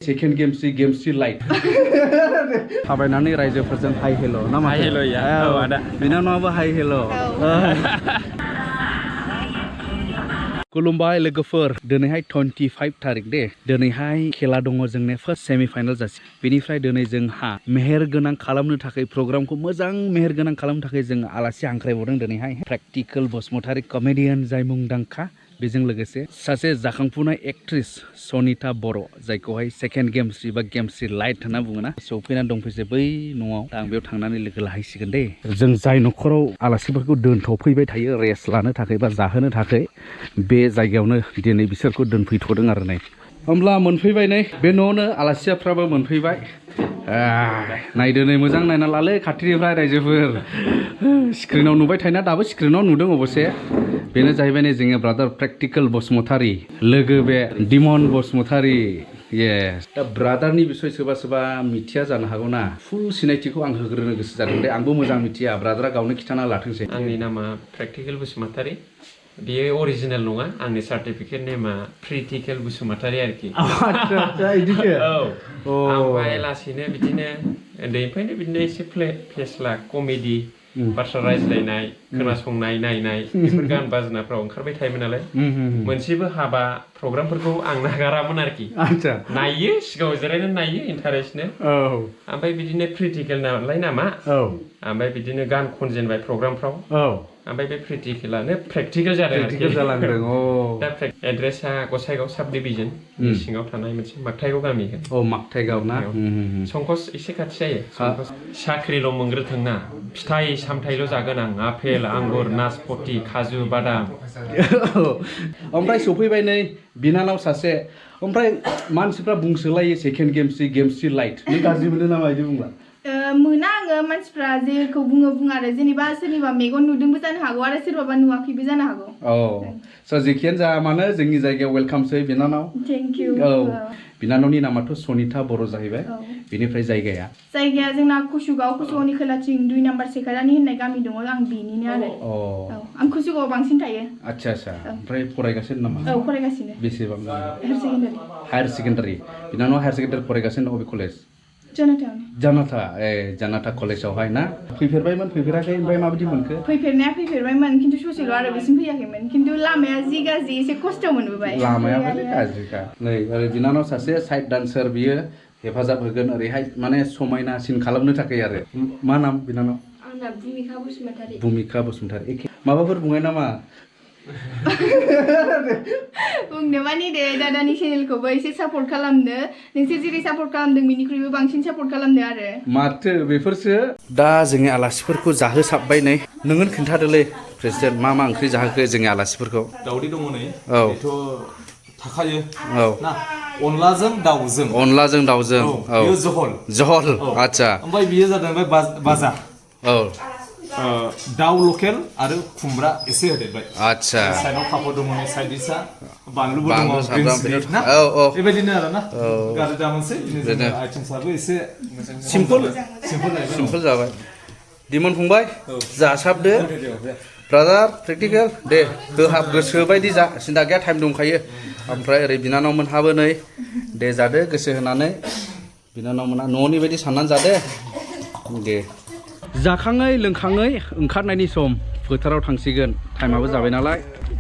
Second Gemsri Lite. थाबायनानै रायजोफोरजों hi hello' ना मा? हाय हेल' या औ आदा बिनानावाबो हाय हेल'। खुलुमबाय लोगोफोर दिनैहाय 25 थारिख दे दिनैहाय खेला दङ जोंने फार्स्ट सेमि फाइनाल जासि बेनिफ्राय दिनै जोंहा मेहेर गोनां खालामनो थाखाय प्रग्रामखौ मोजां मेहेर गोनां खालामनो थाखाय जों आलासि हांख्रायबावदों दिनैहाय प्रेक्टिकल बसुमतारी कमेडियान जाय मुंदांखा बेजों लोगोसे सासे जाखांफुनाय एक्ट्रेस सनिता बर' जायखौहाय सेकेन्ड गेमस्रि बा गेमस्रि लाइट होनना बुङोना सौफैनानै दंफैसै बै न'आव दा आं बेयाव थांनानै लोगो लाहैसिगोन दे जों जाय न'खराव आलासिफोरखौ दोनथ'फैबाय थायो रेस्ट लानो थाखाय बा जाहोनो थाखाय बे जायगायावनो दिनै बिसोरखौ दोनफैथ'दों आरो नै होमब्ला मोनफैबाय नै बे न'आवनो आलासिफ्राबो मोनफैबाय नायदो नै मोजां नायना लालै खाथिनिफ्राय रायजोफोर स्क्रिनाव नुबाय थायोना दाबो स्क्रिनाव नुदों अबसे बेनो जाहैबाय नै जोंनि ब्रादार प्रेक्टिकल बसुमतारी लोगो बे दिमन बसुमतारी येस दा ब्रादारनि बिसय सोरबा सोरबा मिथिया जानो हागौ ना फुल सिनायथिखौ आं होग्रोनो गोसो जादों दे आंबो मोजां मिथिया ब्रादारा गावनो खिथाना लाथोंसै आंनि नामा प्रेक्टिकल बसुमतारी बेयो अरिजिनेल नङा आंनि सार्टिफिकेट नेमा प्रेक्टिकल बसुमतारी आरोखि आच्छा इदिसो औ ओमफ्राय लासैनो बिदिनो उन्दैनिफ्रायनो बिदिनो एसे फेस्ला कमेडि बाथ्रा रायज्लायनाय खोनासंनाय नायनाय बेफोर गान बाजनाफ्राव ओंखारबाय थायोमोन नालाय मोनसेबो हाबा प्रग्रामफोरखौ आं नागारामोन आरोखि नायो सिगाङाव जिरायनानै नायो इन्टारेस्टनो ओमफ्राय बिदिनो प्रेक्टिकेल नालाय नामा ओमफ्राय बिदिनो गान खनजेनबाय प्रग्रामफ्राव ओमफ्राय बे प्रेक्टिकेलानो प्रेक्टिकेल जादों दा एड्रेसा गसाइगाव साब डिभिजन सिङाव थानाय मोनसे मागथाइगाव गामि मागथाइगाव ना संकस एसे खाथि जायो साख्रिल' मोनग्रोथोंना फिथाइ सामथाइल' जागोन आं आपेल आंगुर नासपति खाजु बादाम ओमफ्राय सफैबाय नै बिनानाव सासे ओमफ्राय मानसिफ्रा बुंसोलायो सेकेन्ड गेमस्रि लाइट नों गाज्रि मोनो नामा बिदि बुंब्ला मोना आङो मानसिफ्रा जेखौ बुङो आरो जेनेबा सोरनिबा मेगन नुदोंबो जानो हागौ आरो सोरबाबा नुवाखैबो जानो हागौ स' जेखियानो जा मानो जोंनि जायगायाव वेलकामसै बिनानाव थेंक इउ बिनानावनि नामाथ' सनिता बर' जाहैबाय बेनिफ्राय जायगाया जोंना कुसुगावनि खोलाथिं 2 नाम्बार सेकारानि होननाय गामि दङ आं बेनिनो आरो आं कुसुगावआव बांसिन थायो आच्छा ओमफ्राय फरायगासिनो नामा औ फरायगासिनो बेसेबां हायार सेकेन्डारि बिनानाव हायार सेकेन्डारि फरायगासिनो अबे कलेज जानाथा कलेजावहाय ना फैफेरबायमोन फैफेराखै ओमफ्राय माबायदि मोनखो फैफेरबायमोन खिन्थु ससेल' आरो बेसिम फैयाखैमोन खिन्थु लामाया जि गाज्रि एसे खस्थ' मोनबोबाय लामाया माने गाज्रिखा नै ओरै बिनानाव सासे साइड डान्सार बियो हेफाजाब होगोन ओरैहाय माने समायनासिन खालामनो थाखाय आरो मा नाम बिनानाव आंना भुमिका बसुमतारी एखे माबाफोर बुंबाय नामा बुंनो माने दे दादानि चेनेलखौबो एसे सापर्ट खालामदो नोंसोर जेरै सापर्ट खालामदों बेनिख्रुइबो बांसिन सापर्ट खालामदो आरो माथो बेफोरसो दा जोंनि आलासिफोरखौ जाहोसाबबाय नै नोङो खिन्थादोलै प्रेसिडेन्ट मा ओंख्रि जाहोखो जोंनि आलासिफोरखौ दावदै दङ नै बेथ' थाखायो ना अनलाजों दाउजों बेयो जहल आच्छा ओमफ्राय बियो जादों बे बाजा दाउ लकेल आरो खुमब्रा एसे होदेरबाय आच्छा साइडआव पापड़ दङ साइड डिशआ बानलुबो दङ ना बेबायदिनो आरो ना गाज्रि दामोनसै आइटेमसाबो एसे सिम्पोल जाबाय दिमन फंबाय जासाबदो ब्रादार प्रेक्टिकेल दे होहाब गोसो बायदि जा सिन्था गैया टाइम दंखायो ओमफ्राय ओरै बिनानावमोनहाबो नै दे जादो गोसो होनानै बिनानावमोनहा न'नि बायदि साननानै जादो दे जाखाङै लोंखाङै ओंखारनायनि सम फोथाराव थांसिगोन टाइमाबो जाबाय नालाय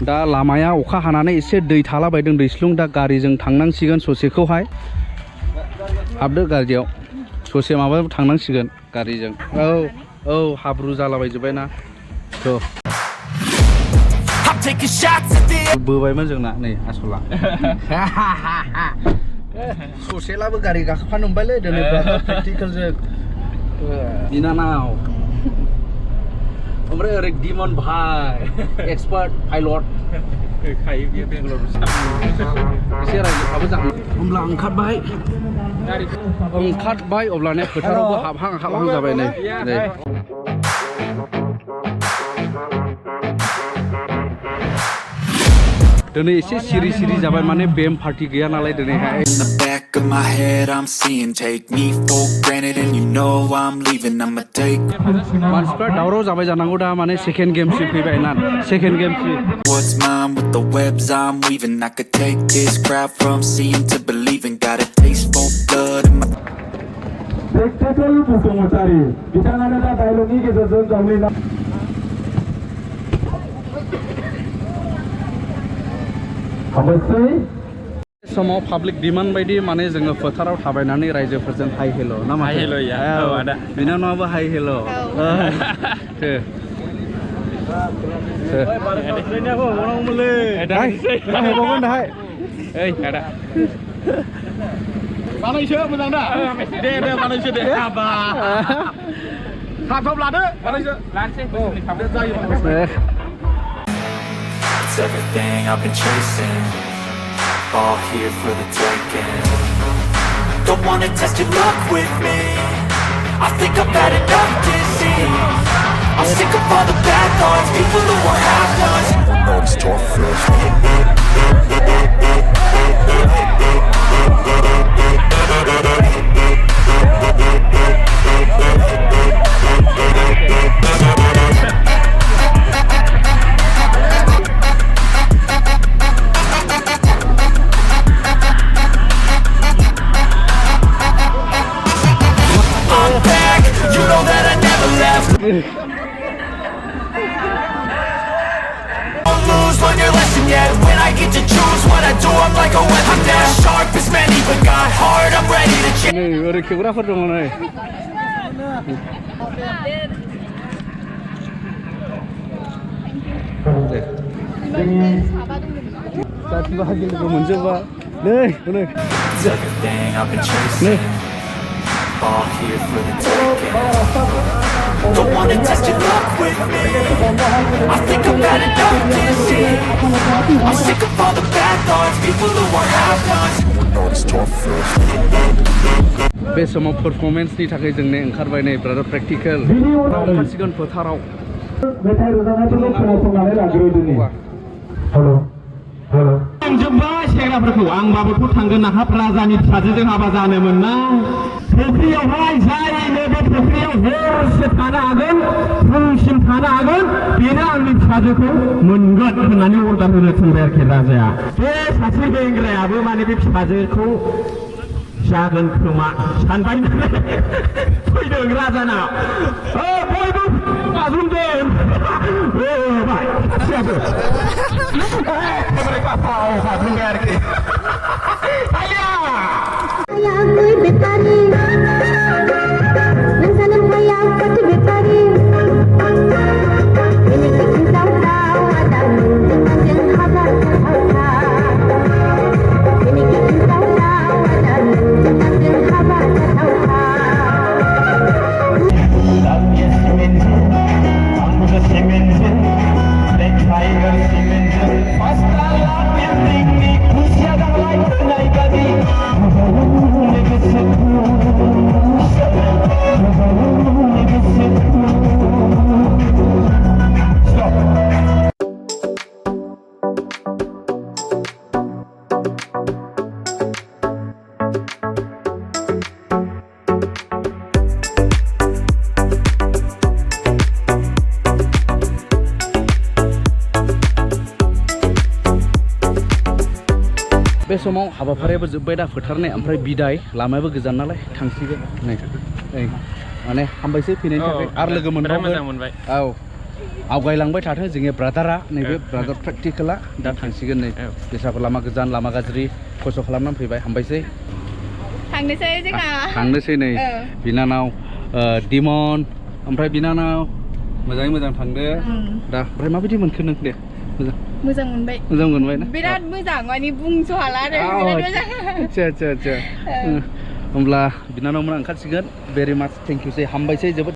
दा लामाया अखा हानानै एसे दै थालाबायदों दैस्लुं दा गारिजों थांनांसिगोन ससेखौहाय हाबदो गारियाव ससे माबायाव थांनांसिगोन गारिजों औ हाब्रु जालाबायजोब्बाय ना थ' बोबायमोन जोंना नै आसला ससेलाबो गारि गाखोफानो मोनबायलै दिनै प्रेक्टिकेलजों बिनानाव ओमफ्राय ओरै दिमन भाई एक्सपार्ट पाइलट खायो बियो बेंगलर एसे रायजोफ्राबो जागोन होमब्ला ओंखारबाय अब्लाने फोथारावबो हाबहां जाबाय नै दिनै एसे सिरि जाबाय माने बेम पार्टी गैया नालाय दिनैहाय of my head I'm seeing take me for granted and you know I'm leaving I'ma take मानसिफ्रा दावराव जाबाय जानांगौ दा माने सेकेन्ड गेमसि फैबाय ना second गेमसि what's mine with the webs I'm weaving I could take this crowd from seeing to believing got a taste for Basumatary बिथाङानो दा डायलगनि गेजेरजों गावनि हामबायसै समाव पाब्लिक डिमान्ड बायदि माने जोङो फोथाराव थाबायनानै रायजोफोरजों हाइ हेल' ना मा हाइ हेल' या औ आदा बिनानावाबो हाइ हेल' बानायबावगोन दाहाय ओइ आदा बानायसो मोजां दा दे बानायसो दे हाबा थाब लादो बानायसो लानोसै जायो It's everything I've been chasing, all here for the taking. Don't wanna test your luck with me, I think I've had enough disease. I'm sick of all the bad thoughts, people who are half-nots. It's tough. I'm back, you know that I never left. Don't lose, learn your lesson yet. When I get to choose what I do, I'm like a weapon. I'm not sharp as many, but got heart, I'm ready to change. नै ओरै खेवग्राफोर दङ नै जाथि बाहागि लोगो मोनजोबा नै नै It's everything I've been chasing, all here for the taking. Don't wanna test your luck with me, I think I've had enough disease. I'm sick of all the bad thoughts, people who are half-nots. बे समाव परफर्मेन्सनि थाखाय जोंनो ओंखारबाय नै brother practical ओंखारसिगोन फोथाराव मेथाइ रोजाबनायखौल' खोनासंनानै लाग्रोदोनि हेल' हेल' जोब्बाय सेंग्राफोरखौ आंबाबोथ' थांगोन नाहाब राजानि फिसाजोजों हाबा जानोमोन ना फुख्रियावहाय जाय नैबे फुख्रियाव हरसे थानो हागोन फुंसिम थानो हागोन बेनो आंनि फिसाजोखौ मोनगोन होननानै अर्डार होनो थिनबाय आरोखि राजाया बे सासे बेंग्रायाबो माने बे फिसाजोखौ जागोन खोमा सानबाय फैदों राजानाव बयबो बाज्रुमदों सासेयाबो बाज्रुमबाय आरोखि बे समाव हाबाफारियाबो जोब्बाय दा फोथारनाय ओमफ्राय बिदाय लामायाबो गोजान नालाय थांसिगोन नै माने हामबायसै फैनायनि थाखाय आरो लोगो मोनबावगोन औ आवगायलांबाय थाथों जोंनि ब्रादारा नैबे ब्रादार प्रेक्टिकेला दा थांसिगोन नै बेसाफोर लामा गोजान लामा गाज्रि खस्थ' खालामनानै फैबाय हामबायसै थांनोसै जोंहा थांनोसै नै बिनानाव दिमन ओमफ्राय बिनानाव मोजाङै मोजां थांदो दा ओमफ्राय माबायदि मोनखो नों दे मोजां मोनबाय ना बिराद मोजां माने बुंस' हाला आरो बिराद मोजां आच्छा होमब्ला बिनानावमोना ओंखारसिगोन भेरि माच थेंक इउ सै हामबायसै जोबोद